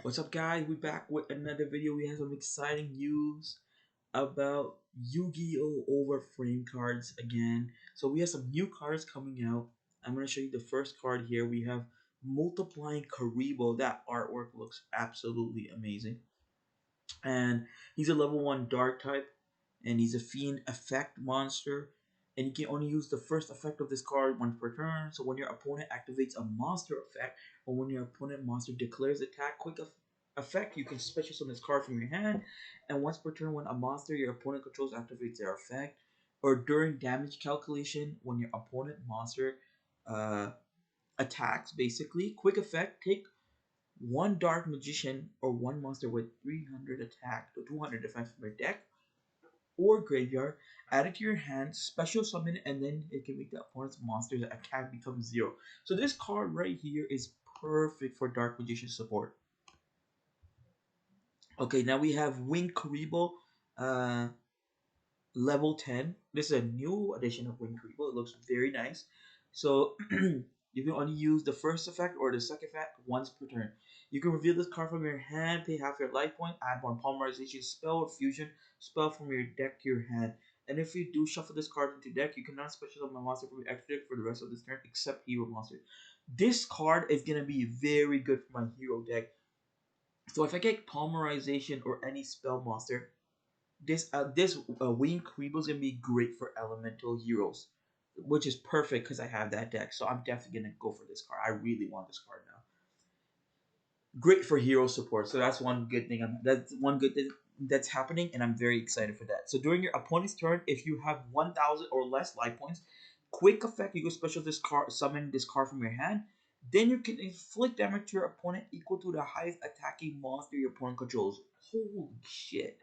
What's up, guys? We're back with another video. We have some exciting news about Yu-Gi-Oh! Overframe cards again. So we have some new cards coming out. I'm going to show you the first card here. We have Multiplying Karibo. That artwork looks absolutely amazing. And he's a level 1 dark type, and he's a fiend effect monster. And you can only use the first effect of this card once per turn. So when your opponent activates a monster effect, or when your opponent monster declares attack quick effect, you can special summon this card from your hand. And once per turn, when a monster your opponent controls activates their effect, or during damage calculation, when your opponent monster uh, attacks, basically, quick effect, take one Dark Magician or one monster with 300 attack to 200 defense from your deck or graveyard, add it to your hand, special summon it, and then it can make the opponent's monster's attack become 0. So this card right here is perfect for Dark Magician support. Okay, now we have Wing Karibo, uh, level 10. This is a new edition of Wing Karibo. It looks very nice. So you can only use the first effect or the second effect once per turn. You can reveal this card from your hand, pay half your life point, add one polymerization spell or fusion spell from your deck to your hand. And if you do shuffle this card into deck, you cannot special summon a monster from your extra deck for the rest of this turn except hero monster. This card is gonna be very good for my hero deck. So if I get polymerization or any spell monster, this Wing Karibo is gonna be great for elemental heroes, which is perfect because I have that deck. So I'm definitely gonna go for this card. I really want this card now. Great for hero support. So that's one good thing. That's one good thing that's happening, and I'm very excited for that. So during your opponent's turn, if you have 1,000 or less life points, quick effect, you can special this card, summon this card from your hand. Then you can inflict damage to your opponent equal to the highest attacking monster your opponent controls. Holy shit.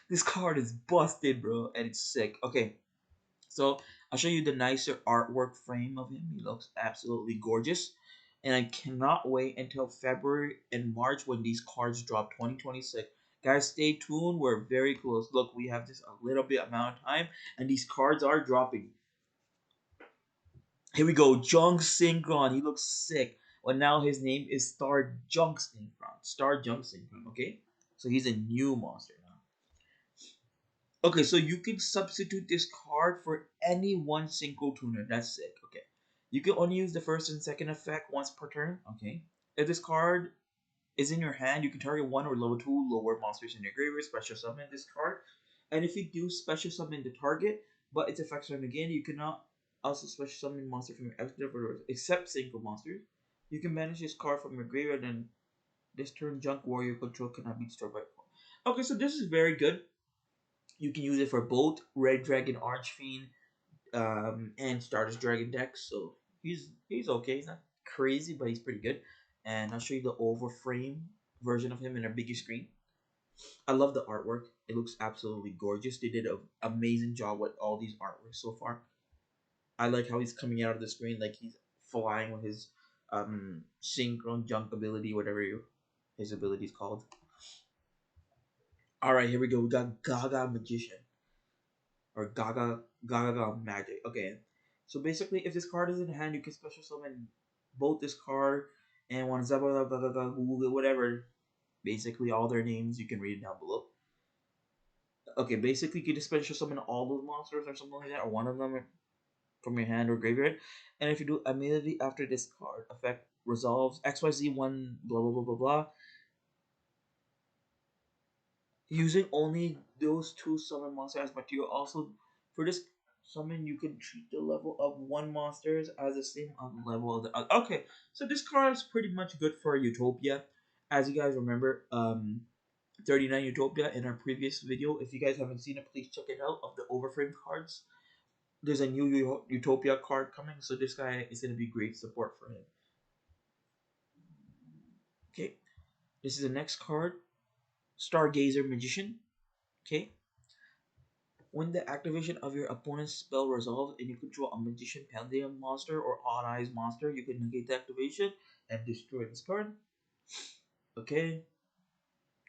This card is busted, bro, and it's sick. Okay, so I'll show you the nicer artwork frame of him. He looks absolutely gorgeous. And I cannot wait until February and March when these cards drop 2026. Guys, stay tuned. We're very close. Look, we have just a little bit amount of time, and these cards are dropping. Here we go. Jung Synchron. He looks sick. Well, now his name is Star Junk Synchron. Star Junk Synchron, okay? So he's a new monster now. Okay, so you can substitute this card for any one single tuner. That's sick. Okay. You can only use the first and second effect once per turn. Okay. If this card is in your hand, you can target one or level 2 lower monsters in your graveyard, special summon this card. And if you do special summon the target, but its effects are again, you cannot also special summon monster from your extra except single monsters. You can banish this card from your graveyard, and this turn Junk Warrior control cannot be destroyed by. Okay, so this is very good. You can use it for both Red Dragon Archfiend and Stardust Dragon decks. So he's okay. He's not crazy, but he's pretty good. And I'll show you the Overframe version of him in a bigger screen. I love the artwork. It looks absolutely gorgeous. They did an amazing job with all these artworks so far. I like how he's coming out of the screen like he's flying with his synchron junk ability, whatever his ability is called. All right, here we go. We got Gaga Magician. Or Gaga Magic. Okay, so basically, if this card is in hand, you can special summon both this card and one whatever. Basically, all their names you can read it down below. Okay, basically, you can just special summon all those monsters or something like that, or one of them from your hand or graveyard. And if you do immediately after this card effect resolves XYZ1 blah blah blah blah blah, using only those two summon monsters as material. Also, for this summon, you can treat the level of one monsters as the same on the level of the other. Okay, so this card is pretty much good for Utopia. As you guys remember, 39 Utopia in our previous video. If you guys haven't seen it, please check it out of the Overframe cards. There's a new Utopia card coming, so this guy is going to be great support for him. Okay, this is the next card, Stargazer Magician. Okay, when the activation of your opponent's spell resolves and you control a Magician Pantheon monster or Odd Eyes monster, you can negate the activation and destroy this card. Okay,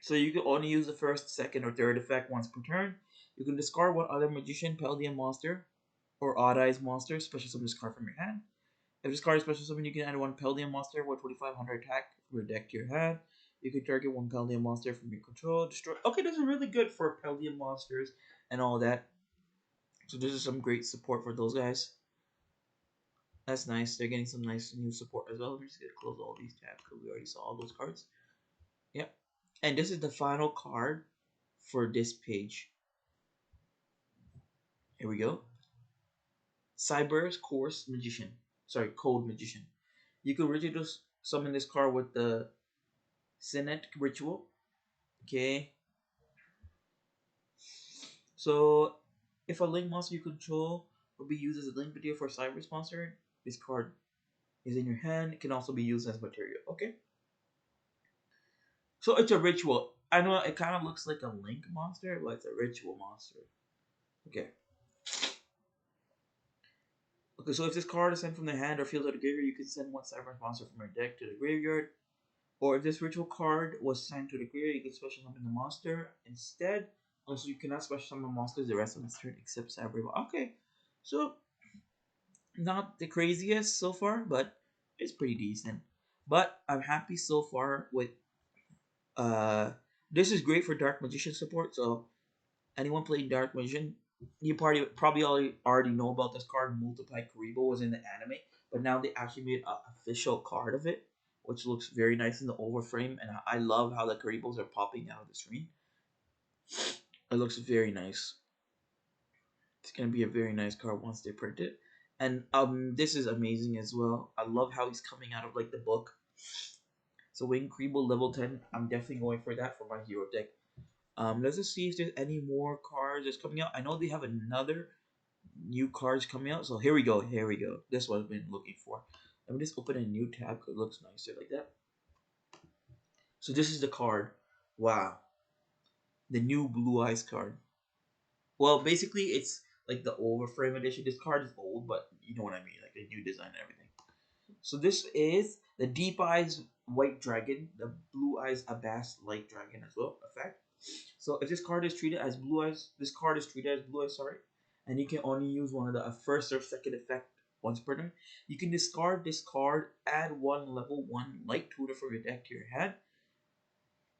so you can only use the first, second, or third effect once per turn. You can discard one other Magician Pantheon monster or Odd Eyes monster, special summon this card from your hand. If this card is special summon, you can add one Paldean monster with 2500 attack from your deck to your hand. You can target one Paldean monster from your control, destroy. Okay, this is really good for Paldean monsters and all that. So this is some great support for those guys. That's nice. They're getting some nice new support as well. We're just gonna close all these tabs because we already saw all those cards. Yep. And this is the final card for this page. Here we go. Cyber's Course Magician. Sorry, Code Magician. You can really just summon this card with the Synec Ritual. Okay. So, if a Link monster you control will be used as a Link video for Cyber's monster, this card is in your hand. It can also be used as material. Okay. So it's a ritual. I know it kind of looks like a Link monster, but it's a ritual monster. Okay. Okay, so if this card is sent from the hand or field to the graveyard, you can send one Cyber monster from your deck to the graveyard. Or if this ritual card was sent to the graveyard, you can special summon the monster instead. Also, you cannot special summon monsters the rest of the turn except Cyber. Okay, so not the craziest so far, but it's pretty decent. But I'm happy so far with this is great for Dark Magician support. So anyone playing Dark Magician, you probably already know about this card. Multiply Karibo was in the anime, but now they actually made an official card of it, which looks very nice in the overframe. And I love how the Karibos are popping out of the screen. It looks very nice. It's gonna be a very nice card once they print it. And this is amazing as well. I love how he's coming out of like the book. So Wing Karibo level 10, I'm definitely going for that for my hero deck. Let's just see if there's any more cards that's coming out. I know they have another new cards coming out. So here we go. Here we go. This is what I've been looking for. Let me just open a new tab because it looks nicer like that. So this is the card. Wow. The new Blue Eyes card. Well, basically it's like the Overframe edition. This card is old, but you know what I mean. Like the new design and everything. So this is the Deep Eyes White Dragon, the Blue Eyes Abbas Light Dragon as well effect. So if this card is treated as Blue Eyes, this card is treated as Blue Eyes, sorry, and you can only use one of the first or second effect once per turn. You can discard this card, add one level 1 Light Tutor from your deck to your hand.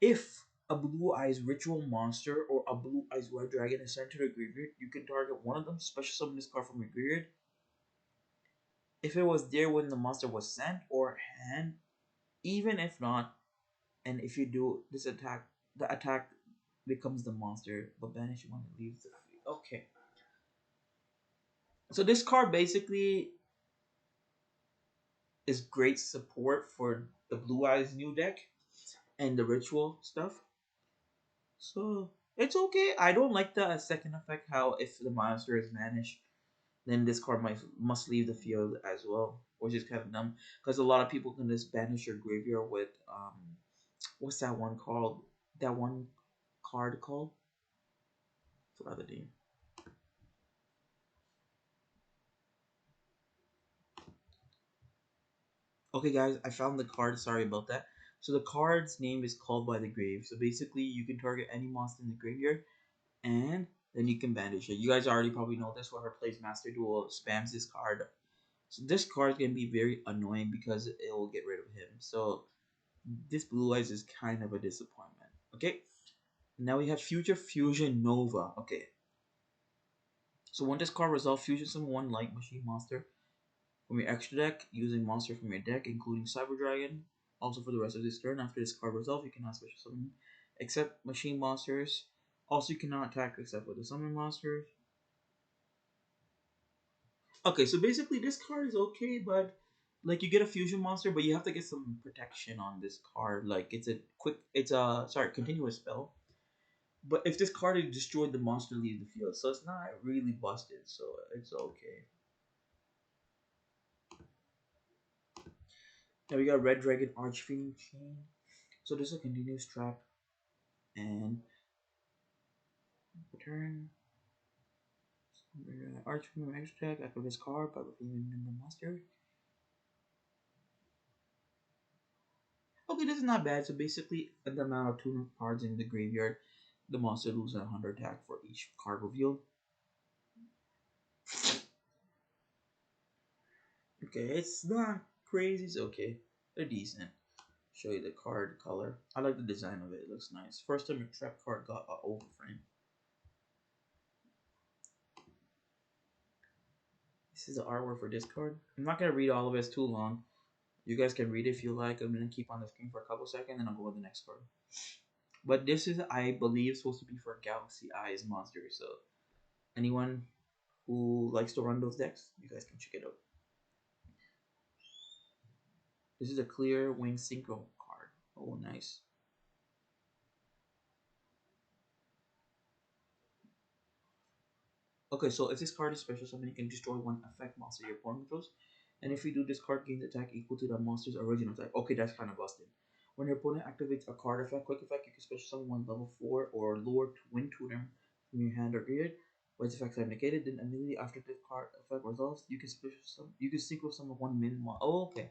If a Blue Eyes Ritual Monster or a Blue Eyes White Dragon is sent to the graveyard, you can target one of them, special summon this card from your graveyard. If it was there when the monster was sent or hand, even if not, and if you do this attack, the attack becomes the monster, but banish one that leaves the field. Okay. So this card basically is great support for the Blue Eyes new deck and the ritual stuff. So it's okay. I don't like the second effect how if the monster is vanished, then this card must leave the field as well, which is kind of dumb because a lot of people can just banish your graveyard with what's that one called? That one card called? Forgot the name. Okay, guys, I found the card. Sorry about that. So the card's name is Called by the Grave. So basically, you can target any monster in the graveyard, and then you can banish it. You guys already probably know this. Whoever plays Master Duel spams this card. So this card can be very annoying because it will get rid of him. So this Blue Eyes is kind of a disappointment. Okay, now we have Future Fusion Nova. Okay, so when this card resolves, fusion summon one Light Machine monster from your extra deck using monster from your deck, including Cyber Dragon. Also, for the rest of this turn, after this card resolves, you cannot special summon except machine monsters. Also, you cannot attack except with the summon monsters. Okay, so basically, this card is okay, but like you get a fusion monster, but you have to get some protection on this card. Like it's a continuous spell. But if this card is destroyed, the monster leaves the field, so it's not really busted. So it's okay. Now we got Red Dragon Archfiend Chain. So this is a continuous trap and return Archfiend extra deck after this card by revealing the monster. Okay, this is not bad. So basically, at the amount of 2 cards in the graveyard, the monster loses 100 attack for each card revealed. Okay, it's not crazy. It's okay. They're decent. show you the card color. I like the design of it. It looks nice. First time a trap card got an overframe. This is the artwork for this card. I'm not gonna read all of it. It's too long. You guys can read it if you like. I'm gonna keep on the screen for a couple seconds, and I'll go to the next card. But this is, I believe, supposed to be for Galaxy Eyes monster. So anyone who likes to run those decks, you guys can check it out. This is a clear wing synchro card. Oh, nice. Okay, so if this card is special summon, you can destroy one effect monster your opponent controls. And if you do, this card gains attack equal to the monster's original attack. Okay, that's kind of busted. When your opponent activates a card effect, quick effect, you can special summon one level 4 or lower twin tuner from your hand or graveyard. When its effects are negated, then immediately after this card effect resolves, you can special summon, you can synchro summon one min one. Oh, okay.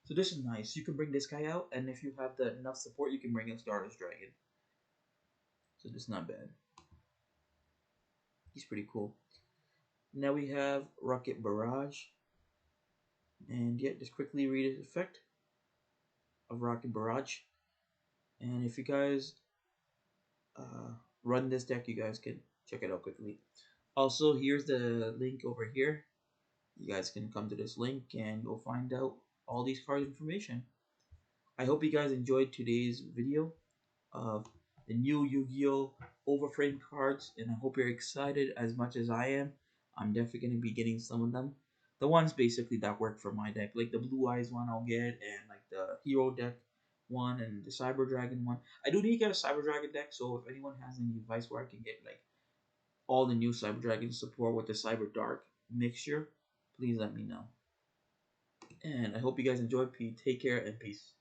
So this is nice. You can bring this guy out, and if you have the enough support, you can bring in Stardust Dragon. So this is not bad. He's pretty cool. Now we have Rocket Barrage. And yeah, just quickly read the effect of Rocket Barrage. And if you guys uh, run this deck, you guys can check it out quickly. Also, here's the link over here. You guys can come to this link and you'll find out all these cards information. I hope you guys enjoyed today's video of the new Yu-Gi-Oh! Overframe cards, and I hope you're excited as much as I am. I'm definitely going to be getting some of them. The ones basically that work for my deck, like the Blue Eyes one I'll get, and like the Hero deck one, and the Cyber Dragon one. I do need to get a Cyber Dragon deck, so if anyone has any advice where I can get like all the new Cyber Dragon support with the Cyber Dark mixture, please let me know. And I hope you guys enjoyed. Take care and peace.